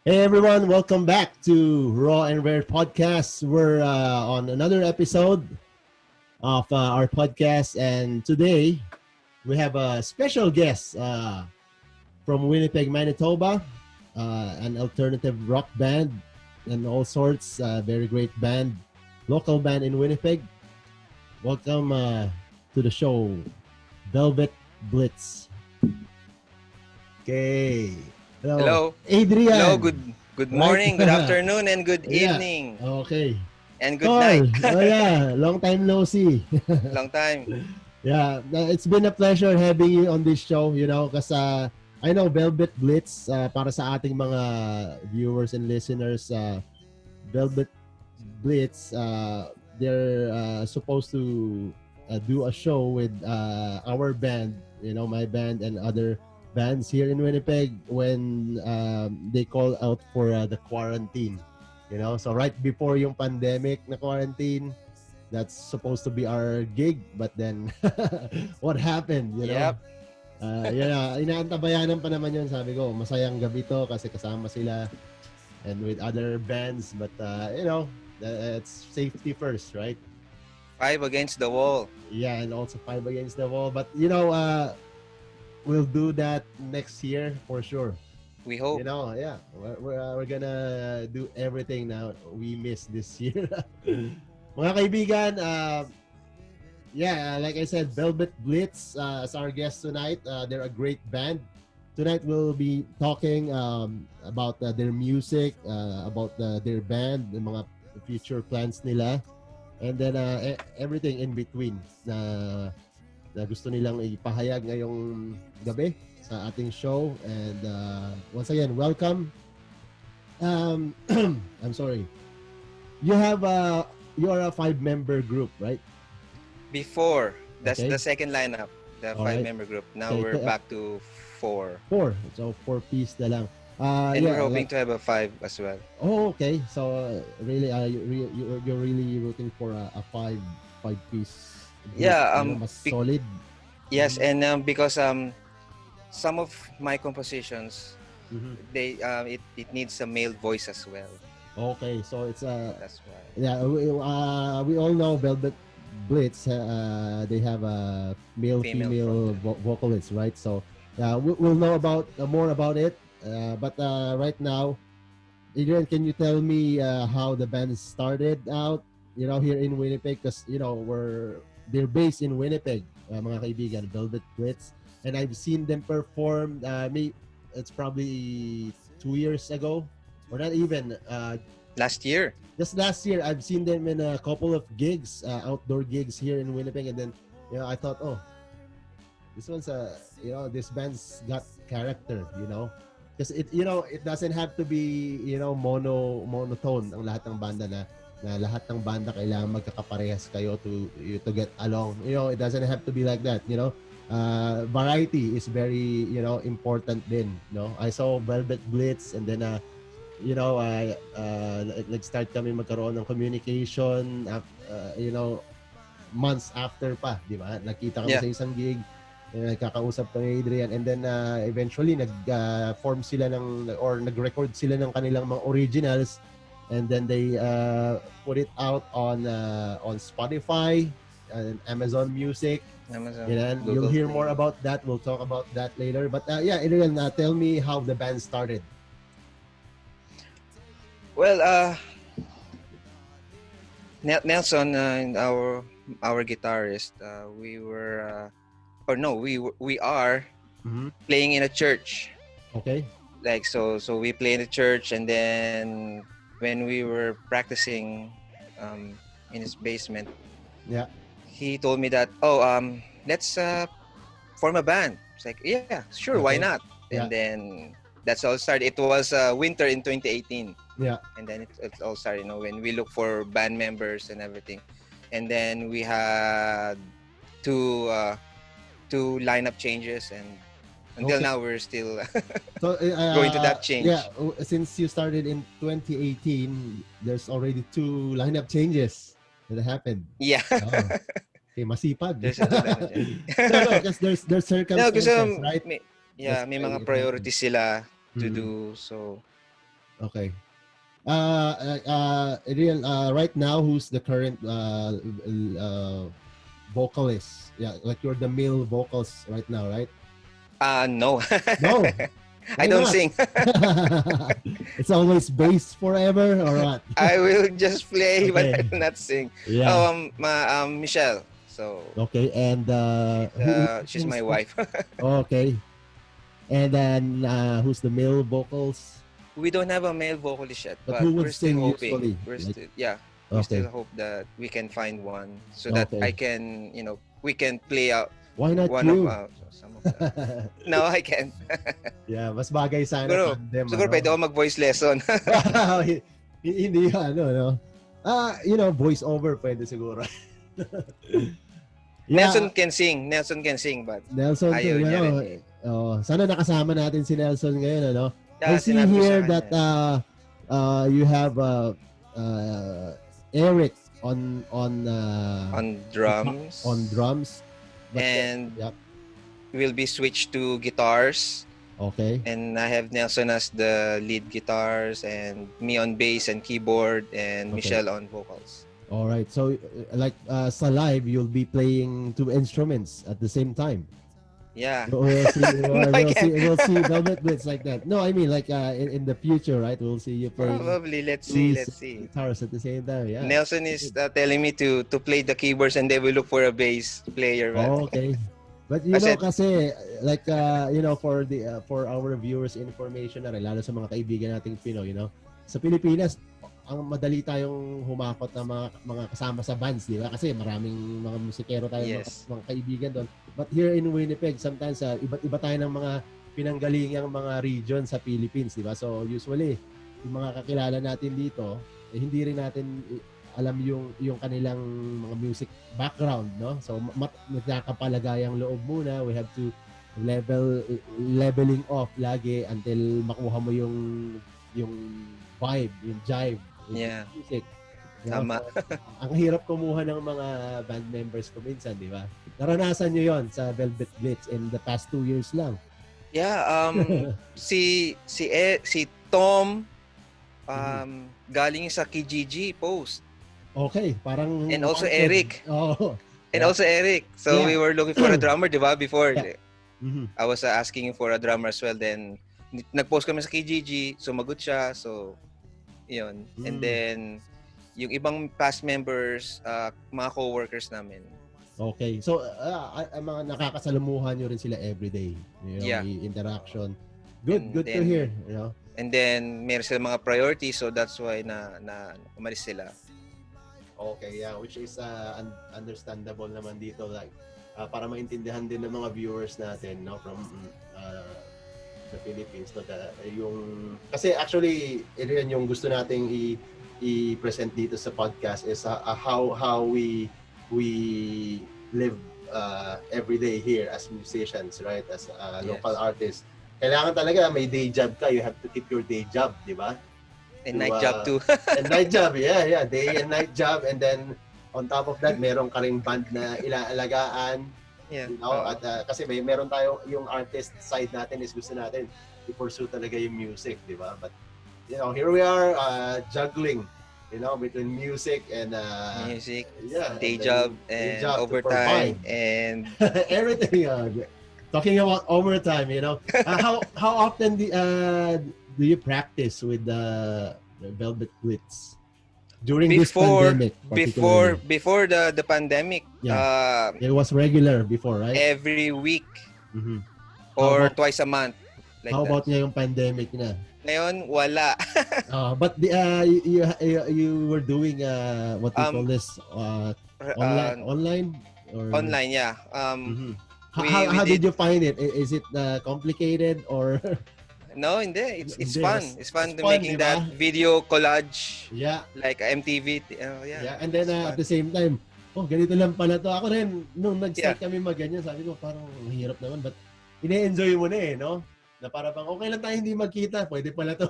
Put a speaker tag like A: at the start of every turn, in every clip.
A: Hey everyone, welcome back to Raw and Rare Podcast. We're on another episode of our podcast, and today we have a special guest from Winnipeg, Manitoba, an alternative rock band and all sorts. Very great band, local band in Winnipeg. Welcome to the show, Velvet Blitz. Okay, hello,
B: Hello. Hello.
A: Adrian.
B: Good
A: Right?
B: morning, good afternoon, and good
A: Yeah.
B: evening.
A: Okay.
B: And good night.
A: Carl. Oh yeah. Long time no see.
B: Long time.
A: Yeah. It's been a pleasure having you on this show. Kasi I know Velvet Blitz para sa ating mga viewers and listeners. Velvet Blitz. They're supposed to do a show with our band. My band and other bands here in Winnipeg when they call out for the quarantine. So right before yung pandemic na quarantine, that's supposed to be our gig, but then what happened,
B: Yep.
A: inaantabayanan pa naman yun. Sabi ko, masayang gabi to kasi kasama sila and with other bands, but it's safety first, right?
B: Five against the wall.
A: Yeah, and also five against the wall, but we'll do that next year for sure.
B: We hope.
A: Yeah, we're gonna do everything now we missed this year. Mga kaibigan, like I said, Velvet Blitz as our guest tonight. They're a great band. Tonight we'll be talking about their music, about their band, the mga future plans nila, and then everything in between na gusto nilang ipahayag ngayong gabi sa ating show. And once again, welcome. I'm sorry. You are a 5-member group, right?
B: Before, that's
A: Okay.
B: the second lineup, the
A: Alright.
B: five-member group. Now
A: Okay,
B: we're back to four.
A: 4. So 4-piece na lang.
B: And we're hoping to have a five as well.
A: Oh, okay. So really, you're really rooting for a 5-piece group,
B: Yeah,
A: mas solid.
B: Yes, and because some of my compositions,
A: Mhm.
B: it needs a male voice as well.
A: Okay, so it's
B: That's why.
A: yeah, we all know Velvet Blitz. They have a male
B: Female
A: female vocalist, right? So we'll know about more about it. But right now, Adrian, can you tell me how the band started out? Here in Winnipeg, because they're based in Winnipeg, mga kaibigan, Velvet Blitz, and I've seen them perform. It's probably 2 years ago, or not even.
B: Last year.
A: Just last year, I've seen them in a couple of gigs, outdoor gigs here in Winnipeg, and then I thought, oh, this one's this band's got character, because it doesn't have to be monotone ang lahat ng banda na lahat ng banda kailangan magkakaparehas kayo to get along. It doesn't have to be like that. Variety is very important din. I saw Velvet Blitz, and then nag-start kami magkaroon ng communication, months after pa, di ba? Nakita kami
B: Yeah.
A: sa isang gig, nagkakausap kami Adrian, and then eventually nag-form sila or nag-record sila ng kanilang mga originals, and then they put it out on Spotify and Amazon Music.
B: Amazon,
A: And
B: Google
A: you'll hear
B: Play.
A: more about that. We'll talk about that later. But Adrian, tell me how the band started.
B: Well, Nelson, and our guitarist, we were, we are
A: Mm-hmm.
B: playing in a church.
A: Okay.
B: Like so we play in the church, and then when we were practicing in his basement,
A: Yeah.
B: he told me that let's form a band. It's like, yeah, sure, why
A: Okay.
B: not?
A: Yeah.
B: And then that's all started. It was winter in 2018.
A: Yeah.
B: And then it all started, when we look for band members and everything. And then we had two lineup changes, and until
A: Okay.
B: now we're still
A: So
B: going to that change.
A: Yeah, since you started in 2018, there's already 2 lineup changes that happened.
B: Yeah.
A: Oh. Okay, masipag.
B: There's a two lineup changes.
A: No, because there's
B: No,
A: circumstances,
B: kasi
A: right?
B: may
A: That's
B: mga
A: why it
B: priorities sila to
A: Mhm.
B: do. So
A: Okay. Right now, who's the current vocalist? Yeah, like you're the male vocals right now, right?
B: No.
A: No.
B: I
A: Why
B: don't
A: not?
B: sing.
A: It's always bass forever, or what?
B: I will just play, but I
A: Okay.
B: will not sing.
A: Yeah.
B: Michelle. So
A: Okay. And who
B: she's my
A: sings?
B: wife.
A: Okay. And then who's the male vocals?
B: We don't have a male vocalist yet,
A: But
B: but
A: who would
B: we're still
A: sing
B: hoping.
A: usually? Like,
B: We
A: okay.
B: still hope that we can find one so that
A: Okay.
B: I can, we can play out
A: Why not
B: one of
A: you?
B: some of the. No, I can't.
A: Yeah, mas bagay sana
B: siguro,
A: tandem,
B: siguro pwede ako mag-voice lesson.
A: Hindi ano, no? Voice over pwede siguro. Yeah,
B: Nelson can sing, but
A: Nelson,
B: ayaw niya rin eh.
A: sana nakasama natin si Nelson ngayon, ano? I
B: Yeah,
A: see
B: sinabi ko sa
A: here
B: kanya.
A: that you have uh, Eric on
B: drums.
A: On drums.
B: And
A: yep.
B: will be switched to guitars.
A: Okay.
B: And I have Nelson as the lead guitars and me on bass and keyboard and Michelle on vocals.
A: All right. So sa live, you'll be playing two instruments at the same time.
B: Yeah.
A: We'll see.
B: No,
A: We'll see Velvet Blitz like that. No, I mean like in the future, right? We'll see you playing.
B: Probably. Let's see.
A: Guitars at the same time. Yeah.
B: Nelson is telling me to play the keyboards and they will look for a bass player. Right?
A: Oh, okay. But kasi like for our viewers information na rin, lalo sa mga kaibigan nating Pinoy, sa Pilipinas, ang madali tayong humakot ng mga kasama sa bands, di ba? Kasi maraming mga musikero tayo,
B: Yes.
A: mga kaibigan doon. But here in Winnipeg, sometimes iba't iba tayo ng mga pinanggalingang mga region sa Philippines, di ba? So usually, yung mga kakilala natin dito, hindi rin natin alam yung kanilang mga music background, no? So nagkakapalagayang loob muna. We have to leveling off lagi until makuha mo yung vibe, yung jive,
B: Yeah.
A: music.
B: Tama.
A: So, ang hirap kumuha ng mga band members ko minsan, di ba? Naranasan nyo yon sa Velvet Blitz in the past 2 years lang.
B: Yeah, si Tom galing sa Kijiji post.
A: Okay, parang
B: And also Eric.
A: Oh.
B: And also Eric. So we were looking for a drummer, di ba? Before.
A: Yeah. Mm-hmm.
B: I was asking for a drummer as well. Then, nag-post kami sa KGG. Sumagot siya. So, yun. And then, yung ibang past members, mga co-workers namin.
A: Okay. So, mga nakakasalumuhan nyo rin sila everyday. Interaction. Good to hear.
B: And then, meron sila mga priorities. So, that's why na umalis sila.
A: Okay, yeah. Which is understandable naman dito. Like, para maintindihan din ng mga viewers natin, from the Philippines, kasi actually ito yung gusto nating i-present dito sa podcast is how we live every day here as musicians, right? As local artists. Kailangan talaga may day job ka. You have to keep your day job, di ba?
B: And night job too.
A: And night job, yeah. Day and night job. And then on top of that, meron ka ring band na ilaalagaan.
B: Yeah.
A: At kasi meron tayo yung artist side natin is gusto natin i-pursue talaga yung music, di ba? But here we are juggling, between music and
B: day job and overtime and
A: everything. Talking about overtime, how often do you practice with the Velvet Blitz? During this pandemic,
B: before the pandemic,
A: it was regular before, right?
B: Every week
A: or
B: twice a month.
A: Like how about ngayong pandemic na?
B: Ngayon, wala.
A: But you were doing what you call this online or
B: online, yeah.
A: How did you find it? Is it complicated or?
B: No, hindi. It's fun. It's fun making diba? That video collage.
A: Yeah.
B: Like MTV.
A: Yeah. And then at the same time, ganito lang pala to. Ako rin, nung nag-start kami mag-ganyan, sabi ko parang mahirap naman. But ine-enjoy mo na no? Na para bang okay lang tayo hindi magkita. Pwede pala to.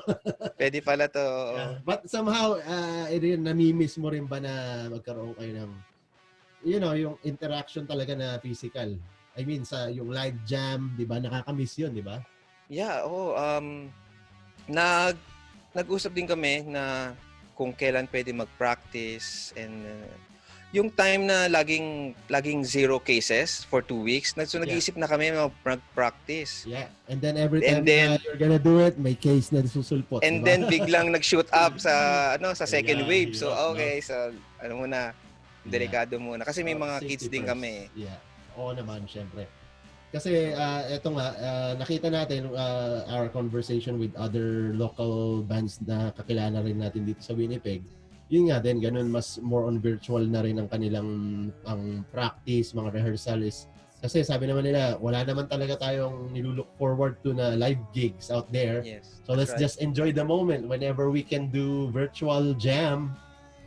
B: Pwede pala to.
A: Yeah. But somehow, namimiss mo rin ba na magkaroon kayo ng, yung interaction talaga na physical? I mean, sa yung live jam, di ba? Nakakamiss yun, di ba?
B: Yeah, nag-usap din kami na kung kailan pwede mag-practice and yung time na laging 0 cases for 2 weeks, so
A: Yeah.
B: nag-iisip na kami mag-practice.
A: Yeah. And then every
B: And
A: time
B: then-
A: you're gonna do it, may case na susulpot.
B: And
A: diba?
B: then biglang nag-shoot up sa second
A: Yeah,
B: wave. So
A: hirap, no?
B: okay, so ano muna, delikado muna kasi may mga
A: Safety
B: kids din
A: first.
B: kami.
A: Yeah. Oo naman, syempre. Kasi eto nga, nakita natin our conversation with other local bands na kakilala rin natin dito sa Winnipeg. Yun nga din, ganun, mas more on virtual na rin ang kanilang ang practice, mga rehearsals. Kasi sabi naman nila, wala naman talaga tayong nilulook forward to na live gigs out there.
B: Yes.
A: So let's
B: that's right.
A: just enjoy the moment. Whenever we can do virtual jam,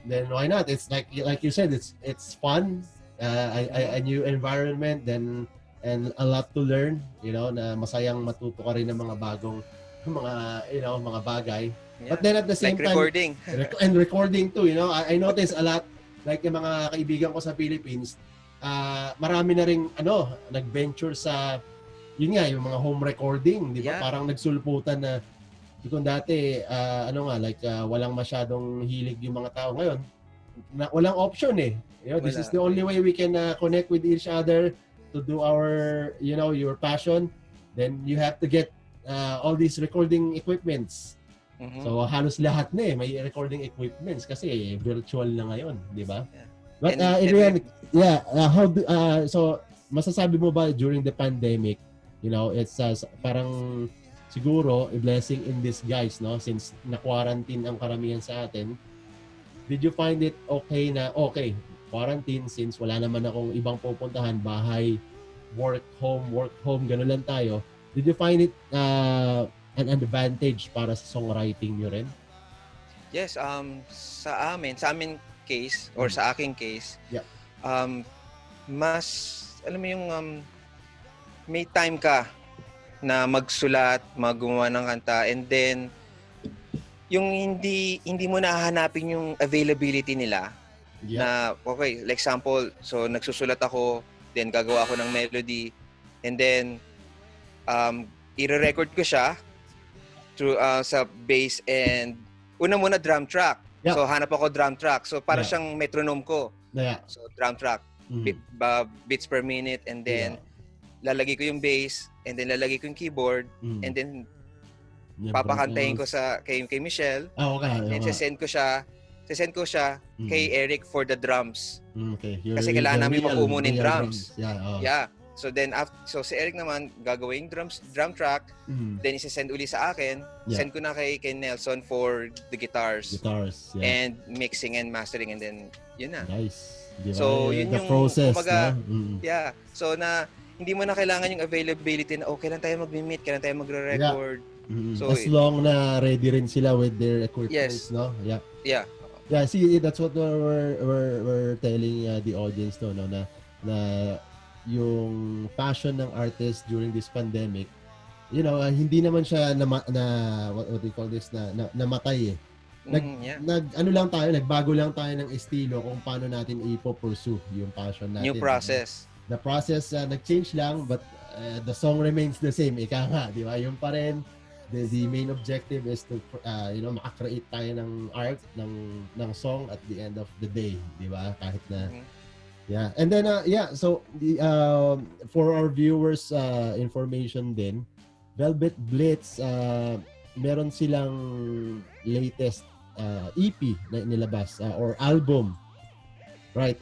A: then why not? It's like you said, it's fun, a new environment, then and a lot to learn. Na masayang matuto ka rin ng mga bagong mga bagay.
B: Yeah.
A: But then at the same
B: Like
A: time,
B: recording.
A: and recording too. I notice a lot, like yung mga kaibigan ko sa Philippines, marami na ring nag-venture sa yun nga, yung mga home recording, di ba?
B: Yeah.
A: Parang nagsulputan na kung dati, walang masyadong hilig yung mga tao ngayon, walang option eh. This is the only way we can connect with each other to do our, your passion. Then you have to get all these recording equipments.
B: Mhm.
A: So halos lahat na may recording equipments kasi virtual na ngayon, di ba?
B: Yeah.
A: But
B: And
A: Adrian, so masasabi mo ba during the pandemic, it's parang siguro a blessing in disguise, no? Since na-quarantine ang karamihan sa atin, did you find it okay quarantine, since wala naman akong ibang pupuntahan, bahay, work home, gano'n lang tayo. Did you find it an advantage para sa songwriting nyo rin?
B: Yes, sa amin case or sa aking case,
A: Yeah.
B: mas alam mo yung may time ka na magsulat, gumawa ng kanta, and then yung hindi mo nahahanapin yung availability nila.
A: Yeah.
B: Na okay, like example, so nagsusulat ako, then gagawa ako ng melody, and then i-record ko siya through sa bass, and una muna drum track.
A: Yeah.
B: So hanap ako drum track. So para
A: Yeah.
B: siyang metronome ko.
A: Yeah.
B: So drum track, beats per minute, and then lalagay ko yung bass, and then lalagay ko yung keyboard, and then papakantahin ko kay Michelle.
A: Okay.
B: And sesend ko siya kay Eric for the drums.
A: Okay.
B: Kasi kailangan namin makuha muna yung drums.
A: Yeah.
B: Yeah. So then so si Eric naman gagawin drum track, then i-send uli sa akin.
A: Yeah.
B: Send ko na kay Nelson for the guitars.
A: Yeah.
B: And mixing and mastering, and then yun na.
A: Nice. Diba?
B: So yun
A: the
B: yung
A: process,
B: kumbaga,
A: no?
B: yeah. So na hindi mo na kailangan yung availability na kailan tayo magmi-meet, kailan tayo magre-record.
A: So as long na ready rin sila with their equipment,
B: Yes.
A: no? Yeah.
B: Yeah.
A: Yeah, see, that's what we're telling the audience no na yung passion ng artist during this pandemic, hindi naman siya what do you call this, namatay eh. Nagbago lang tayo ng estilo kung paano natin i-pursue yung passion natin.
B: New process.
A: The process nag-change lang, but the song remains the same. Ika nga, di ba? Yung pa rin, the main objective is to maka-create tayo ng art ng song at the end of the day, di ba? Kahit na yeah. And then so for our viewers information din, Velvet Blitz meron silang latest EP na nilabas or album. Right,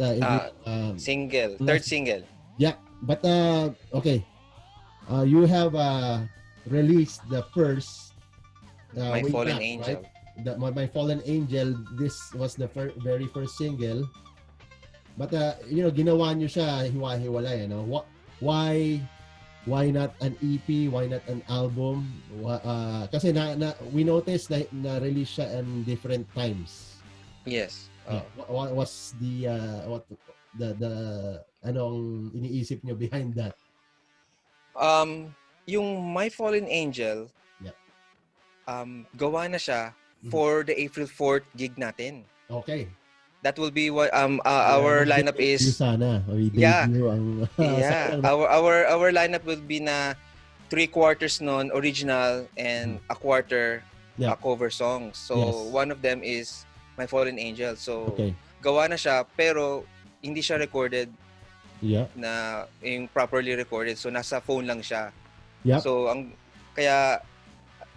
B: single, third single.
A: Yeah, but okay. You have released the first
B: My Fallen
A: back,
B: Angel.
A: Right? My Fallen Angel. This was the very first single. But ginawa niyo siya hiwa-hiwalay, Why not an EP? Why not an album? Kasi we noticed na release siya in different times.
B: Yes.
A: What was the anong iniisip niyo behind that?
B: Yung My Fallen Angel, gawa na siya for the April 4th gig natin.
A: Okay.
B: That will be what our lineup is.
A: Sana.
B: Yeah. Our lineup will be na 3/4 non original and a quarter cover songs. So
A: Yes.
B: one of them is My Fallen Angel. So
A: Okay.
B: gawa na siya pero hindi siya recorded
A: Yeah.
B: na yung properly recorded. So nasa phone lang siya.
A: Yep.
B: So kaya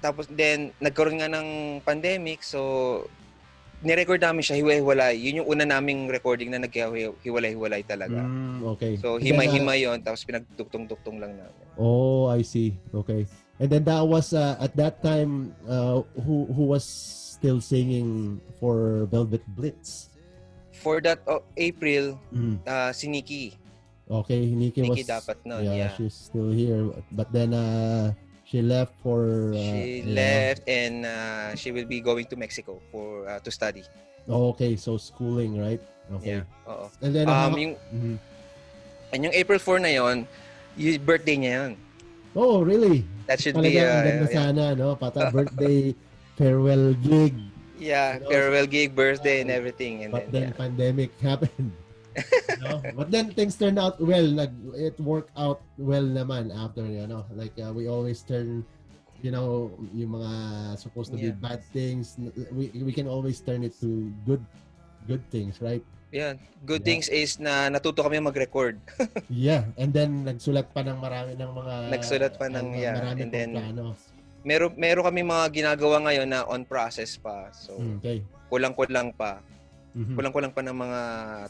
B: tapos then nagkaroon nga ng pandemic. So ni-record namin siya hiwa-hiwalay. Yun yung una naming recording na naghiwalay-hiwalay talaga.
A: Okay.
B: So himay-himay yun tapos pinagduktong-duktong lang namin.
A: Oh, I see. Okay. And then that was at that time who was still singing for Velvet Blitz?
B: For that April, si Nikki.
A: Okay, Nikki was
B: dapat nun,
A: yeah, she's still here, but then she left for
B: she left and she will be going to Mexico for to study.
A: Okay, so schooling, right? Okay.
B: Yeah. Oo.
A: And then
B: yung April 4 na yon, yung birthday niya yun.
A: Oh, really?
B: That should
A: Talaga,
B: be
A: ang ganda sana, no? Pata birthday farewell gig.
B: Yeah, farewell gig, birthday and everything, and
A: but
B: then
A: pandemic happened. No? But then things turned out well. It worked out well naman after, like we always turn, yung mga supposed to be bad things, we can always turn it to good things, right?
B: Yeah, good things is na natuto kami mag-record.
A: Yeah, and then nagsulat pa ng marami ng mga marami
B: and then
A: plano.
B: Meron kami mga ginagawa ngayon na on process pa. So
A: okay.
B: Kulang-kulang pa. Kulang-kulang pa ng mga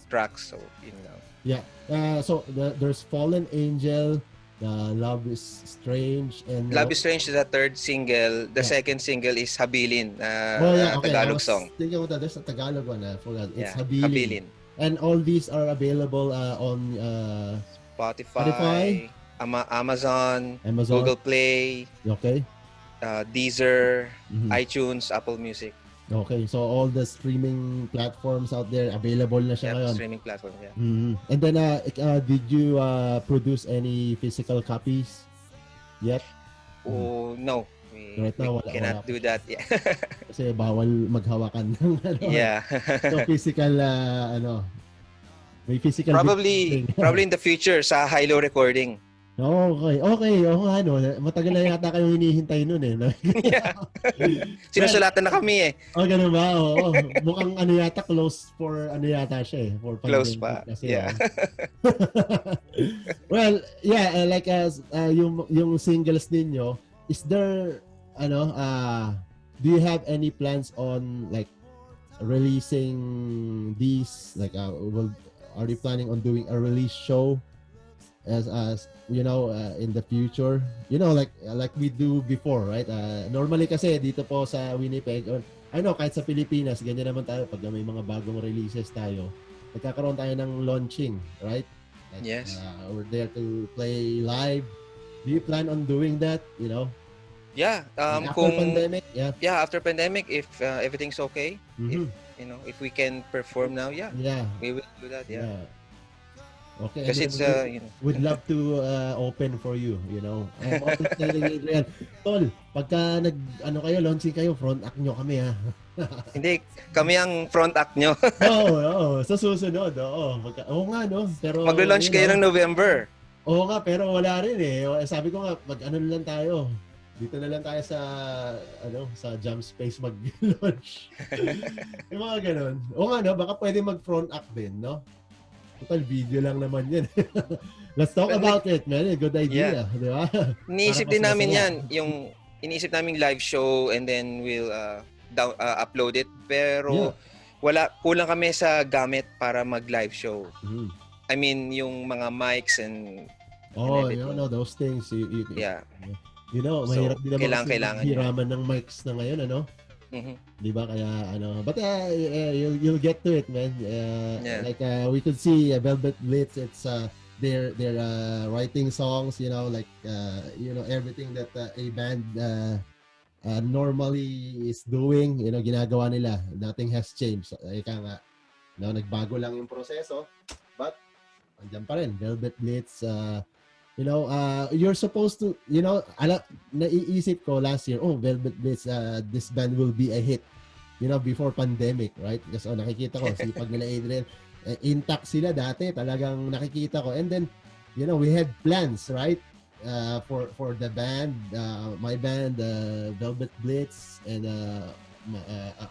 B: tracks. So, yun lang.
A: Yeah. So, there's Fallen Angel, Love is Strange, and...
B: Love is Strange is the third single. The second single is Habilin,
A: okay.
B: Tagalog song.
A: Thinking about that, there's a Tagalog one. I forgot. It's
B: Habilin.
A: And all these are available on
B: Spotify. Amazon, Google Play,
A: okay,
B: Deezer, iTunes, Apple Music.
A: Okay, so all the streaming platforms out there available na siya ngayon.
B: Streaming platform, yeah.
A: And then, did you produce any physical copies yet?
B: Oh, no.
A: Right now,
B: we cannot do that. Yeah.
A: Kasi bawal maghawakan ng
B: Yeah.
A: So physical, may physical.
B: Probably in the future sa high-low recording.
A: Okay. Matagal na yata kayong hinihintay nun eh.
B: Yeah. Sinusulatan na kami eh.
A: Ganun ba? Oo. Mukhang yata close for siya eh. For
B: close pa.
A: Kasi,
B: yeah.
A: Well, yeah, like yung singles ninyo, is there do you have any plans on like releasing these like are you planning on doing a release show as in the future, like we do before, right? Normally kasi dito po sa Winnipeg, I know kahit sa Pilipinas ganyan naman tayo pag may mga bagong releases tayo, nagkakaroon tayo ng launching, right? Like,
B: yes.
A: We're there to play live. Do you plan on doing that,
B: Yeah,
A: after pandemic?
B: Yeah, after pandemic, if everything's okay, if we can perform now, we will do that. Yeah.
A: Okay.
B: Kasi it's
A: we'd love to open for you. I'm always telling Adrian, Tol, pagka kayo, launching kayo, front act nyo kami ha.
B: Hindi, kami ang front act nyo.
A: Oo, sa susunod. Oo nga, no? Pero
B: maglo-launch kayo ng November.
A: Oo nga, pero wala rin eh. Sabi ko nga, lang tayo. Dito na lang tayo sa sa Jam Space mag-launch. Yung mga ganun. Oo nga, no? Baka pwede mag-front act din, no? Total video lang naman yan. Let's talk about it, man. Good idea. Yeah. Di ba?
B: Iniisip din namin yan. Yung iniisip namin live show and then we'll upload it. Pero kulang kami sa gamit para mag-live show. I mean, yung mga mics and
A: those things.
B: Yeah.
A: Mahirap din naman
B: kailangan
A: hiraman ng mics na ngayon, Di ba? Kaya but you'll get to it, man. Like we could see Velvet Blitz, it's they're writing songs, like everything that a band normally is doing, ginagawa nila. Nothing has changed. Ika nga, nagbago lang yung proseso, but andyan pa rin Velvet Blitz. You're supposed to, naiisip ko last year, Velvet Blitz, this band will be a hit, before pandemic, right? Kasi nakikita ko, sipag nila Adrian, intact sila dati, talagang nakikita ko. And then, we had plans, right? for the band, my band, Velvet Blitz, and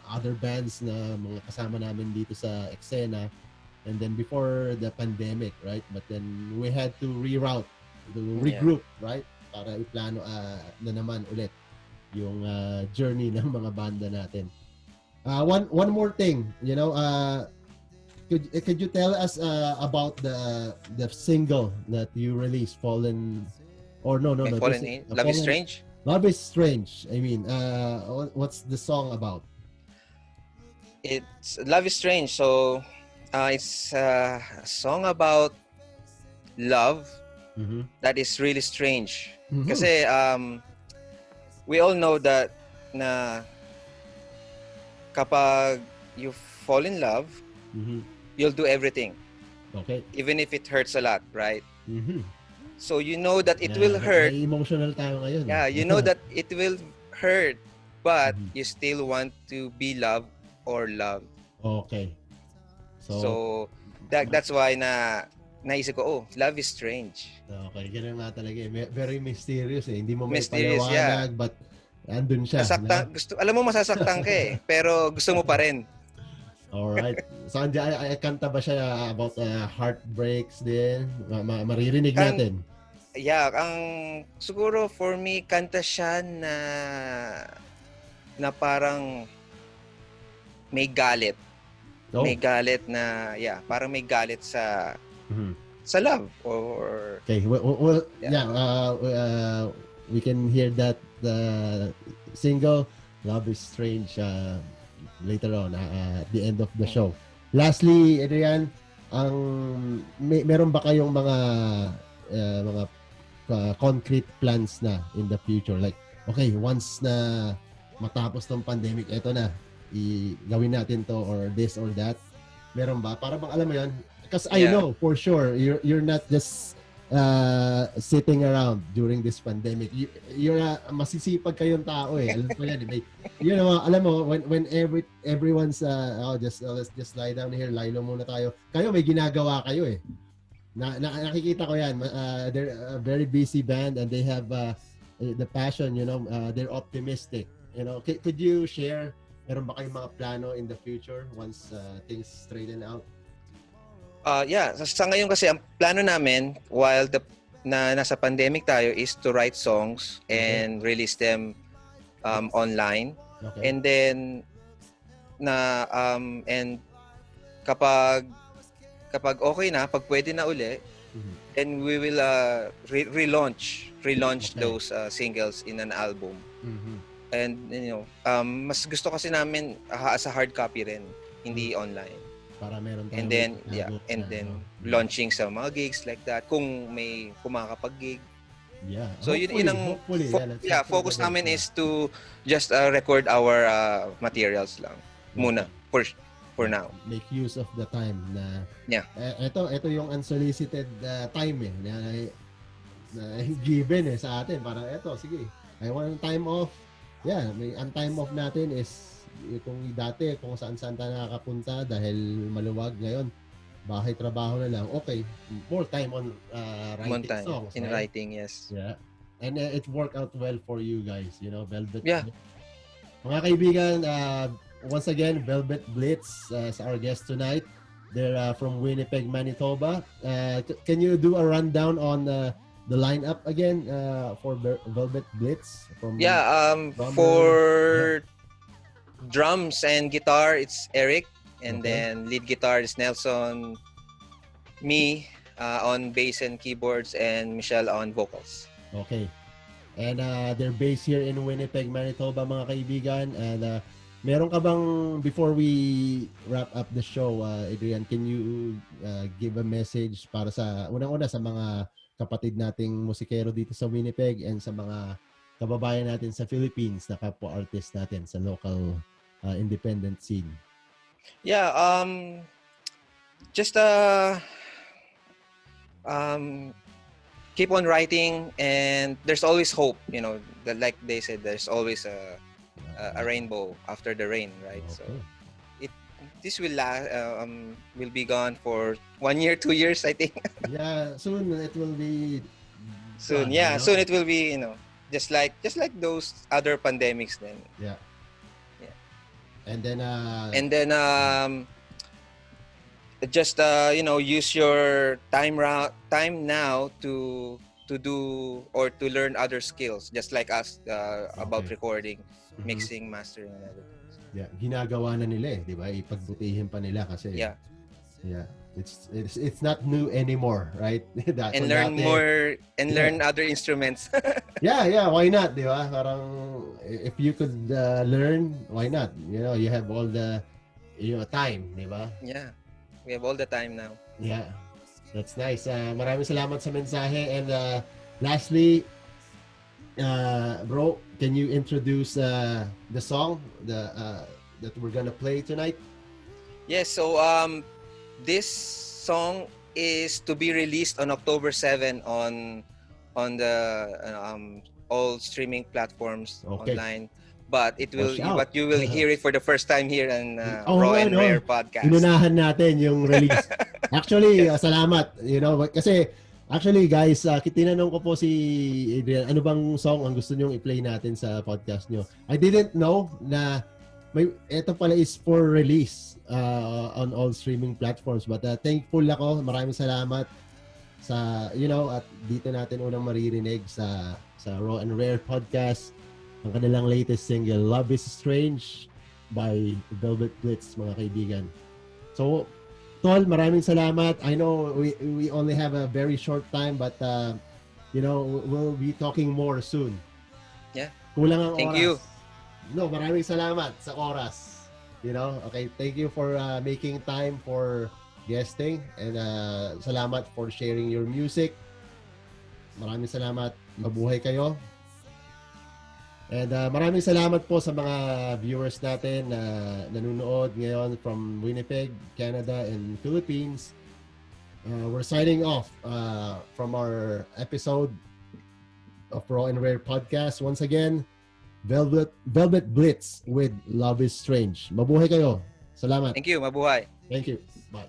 A: other bands na mga kasama namin dito sa eksena. And then before the pandemic, right? But then we had to reroute, to
B: Yeah.
A: regroup, right? Para iplano na naman ulit yung journey ng mga banda natin. One more thing, could you tell us about the single that you released, Fallen, or no,
B: May
A: this
B: Fallen
A: is
B: Love is
A: Fallen
B: Strange.
A: Love is Strange. I mean, what's the song about?
B: It's Love is Strange. So it's a song about love
A: Mm-hmm.
B: that is really strange.
A: Mm-hmm.
B: Kasi we all know that na kapag you fall in love,
A: Mm-hmm.
B: you'll do everything,
A: Okay.
B: even if it hurts a lot, right?
A: Mm-hmm.
B: So you know that it will hurt.
A: Emotional tayo ngayon.
B: Yeah, you know that it will hurt, but
A: Mhm.
B: you still want to be loved or loved.
A: Okay.
B: So that's why naisip ko, oh, love is strange.
A: Okay, ganun nga talaga eh. Very mysterious eh. Hindi mo may
B: Mysterious, yeah.
A: paliwanag, but andun siya.
B: Nasaktan, alam mo masasaktan ka eh, pero gusto mo pa rin.
A: Alright. So, kanta ba siya about heartbreaks din? Maririnig
B: Kan-
A: natin.
B: Yeah, siguro for me, kanta siya na parang may galit.
A: Oh.
B: May galit na, parang may galit sa
A: Mhm.
B: sa love or
A: Okay, we can hear that the single Love is Strange later on at the end of the show. Lastly, Adrian, meron ba kayong mga concrete plans na in the future? Like, okay, once na matapos tong pandemic, eto na, gawin natin to or this or that. Meron ba? Para bang alam mo yun? Because I know for sure you're not just sitting around during this pandemic. You're masisipag kayong tao eh. Alam ko yan. Alam mo when everyone's let's just lie down here, lie low muna tayo. Kayo may ginagawa kayo eh. Nakikita ko yan. They're a very busy band and they have the passion, they're optimistic. Could you share, meron ba kayong mga plano in the future once things straighten out?
B: Sa ngayon kasi ang plano namin while nasa pandemic tayo is to write songs and release them online.
A: Okay.
B: And then and kapag okay na, pag pwede na uli, then we will relaunch those singles in an album. And mas gusto kasi namin as a hard copy rin, hindi online.
A: Para meron tayong
B: and then launching sa mga gigs like that kung may kumakapag-gig.
A: Yeah.
B: So yun ang focus namin is to just record our materials lang muna for now.
A: Make use of the time na ito yung unsolicited time eh na given eh sa atin, para sige, I want time off. Yeah, may time off natin is kung dati kung saan-saan tayo nakakapunta dahil maluwag, ngayon bahay trabaho na lang. Okay, more time on writing songs.
B: In writing, yes.
A: Yeah. And it worked out well for you guys, Velvet.
B: Yeah.
A: Mga kaibigan, once again, Velvet Blitz is our guest tonight. They're from Winnipeg, Manitoba. Can you do a rundown on the lineup again for Velvet Blitz?
B: For drums and guitar, it's Eric, and then lead guitar is Nelson, me on bass and keyboards, and Michelle on vocals.
A: Okay. And they're based here in Winnipeg, Manitoba, mga kaibigan. And meron ka bang, before we wrap up the show, Adrian, can you give a message para sa, unang-una sa mga kapatid nating musikero dito sa Winnipeg and sa mga kababayan natin sa Philippines na kapwa-artist natin sa local independent scene?
B: Yeah, just keep on writing, and there's always hope, that, like they said, there's always a rainbow after the rain, right?
A: Okay.
B: So this will be gone for 1 year, 2 years, I think.
A: Yeah, soon it will be
B: Soon,
A: you
B: yeah.
A: know?
B: Soon it will be, just like those other pandemics then.
A: Yeah.
B: Yeah.
A: And then
B: And then just use your time now to do or to learn other skills just like us about
A: Okay.
B: recording,
A: Mhm.
B: mixing, mastering, and everything.
A: Yeah, ginagawa na nila di ba? Ipagbutihin pa nila kasi
B: Yeah.
A: yeah, it's not new anymore, right?
B: And
A: Kung
B: learn
A: dati,
B: more and
A: yeah.
B: learn other instruments.
A: Yeah, why not, di ba? Parang if you could learn, why not? You have all the time, di ba?
B: Yeah. We have all the time now.
A: Yeah. That's nice. Maraming salamat sa mensahe and lastly, bro, can you introduce the song that we're gonna play tonight?
B: Yes, so this song is to be released on October 7 on the all streaming platforms
A: Okay.
B: online. But
A: Watch out.
B: you will hear it for the first time here on
A: Oo
B: Raw
A: nga,
B: and
A: no?
B: Rare podcast.
A: Inunahan natin yung release. Actually, salamat. Kasi actually guys, tinanong ko po si Adrian, ano bang song ang gusto nyong i-play natin sa podcast nyo? I didn't know na ito pala is for release on all streaming platforms. But thankful ako. Maraming salamat sa, at dito natin unang maririnig sa Raw and Rare podcast ang kanilang latest single, Love is Strange by Velvet Blitz, mga kaibigan. So, Tol, maraming salamat. I know we only have a very short time but we'll be talking more soon.
B: Yeah.
A: Kulang ang
B: Thank
A: oras.
B: you.
A: No, maraming salamat sa oras. Okay, thank you for making time for guesting and salamat for sharing your music. Maraming salamat. Mabuhay kayo. And maraming salamat po sa mga viewers natin na nanonood ngayon from Winnipeg, Canada, and Philippines. We're signing off from our episode of Raw and Rare podcast. Once again, Velvet Blitz with Love is Strange. Mabuhay kayo. Salamat.
B: Thank you. Mabuhay.
A: Thank you. Bye.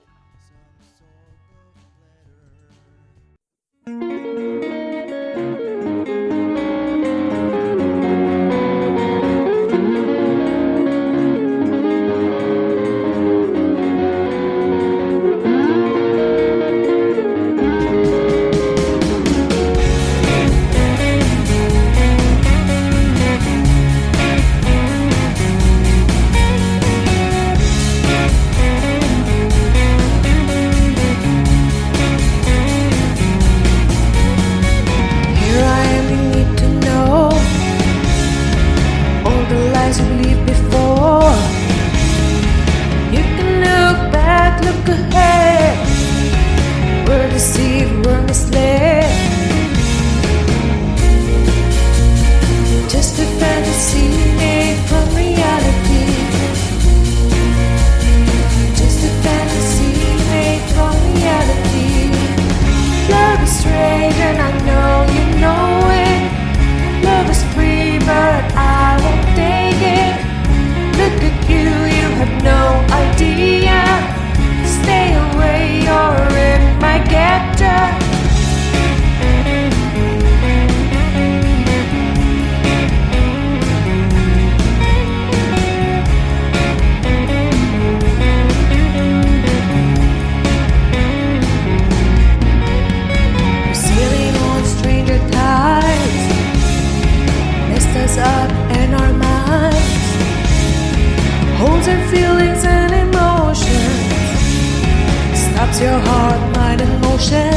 A: Your heart, mind, and motion.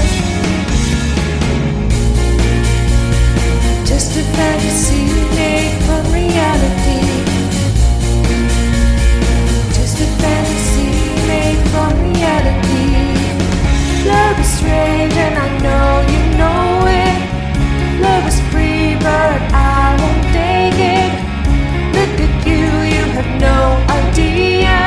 A: Just a fantasy made from reality. Just a fantasy made from reality. Love is strange and I know you know it. Love is free but I won't take it. Look at you, you have no idea.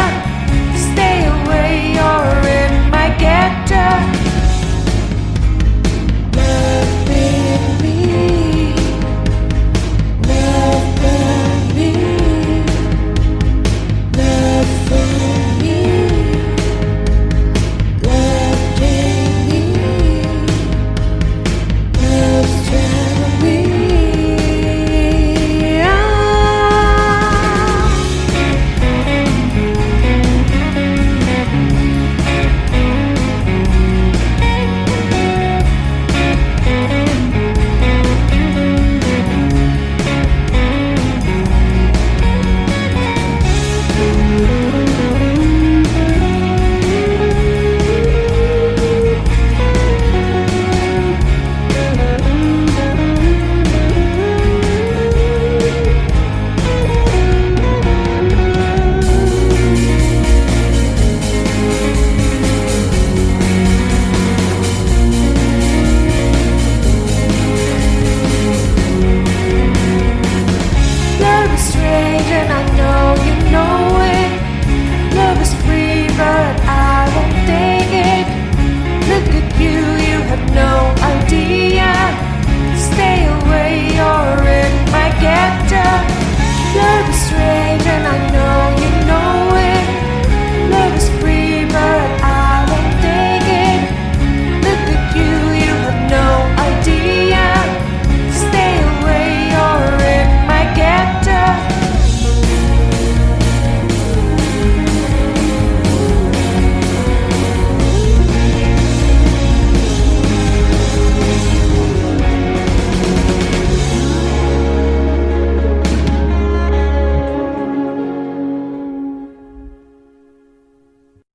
C: I know